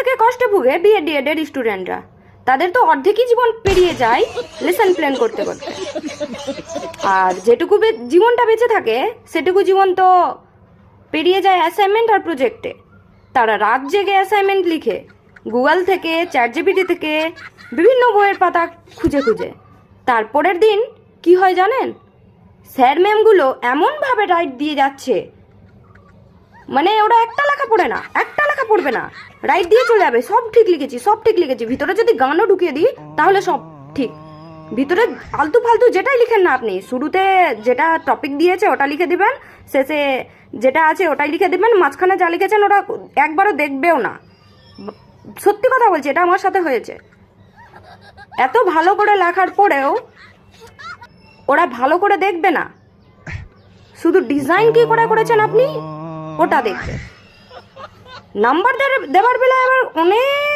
থেকে কষ্টে ভুগে বিএড ডিএড স্টুডেন্টরা, তাদের তো অর্ধেকই জীবন পেরিয়ে যায় লেসন প্ল্যান করতে করতে। আর যেটুকু জীবনটা বেঁচে থাকে সেটুকু জীবন তো পেরিয়ে যায় অ্যাসাইনমেন্ট আর প্রজেক্টে। তারা রাত জেগে অ্যাসাইনমেন্ট লিখে গুগল থেকে, চ্যাট জিপিটি থেকে, বিভিন্ন বইয়ের পাতা খুঁজে খুঁজে। তারপরের দিন কি হয় জানেন? স্যার ম্যামগুলো এমনভাবে রাইট দিয়ে যাচ্ছে, মানে ওরা একটা লেখা পড়বে না, রাইট দিয়ে চলে যাবে, সব ঠিক লিখেছি। ভিতরে যদি গানও ঢুকিয়ে দিই তাহলে সব ঠিক। ভিতরে আলতু ফালতু যেটাই লিখেন না আপনি, শুরুতে যেটা টপিক দিয়েছে ওটা লিখে দিবেন, শেষে যেটা আছে ওটাই লিখে দিবেন, মাঝখানে যা লিখেছেন ওরা একবারও দেখবেও না। সত্যি কথা বলছি, এটা আমার সাথে হয়েছে। এত ভালো করে লেখার পরেও ওরা ভালো করে দেখবে না, শুধু ডিজাইন কি করে করেছেন আপনি ওটা দেখবে। নাম্বার দেওয়ার বেলায় আবার অনেক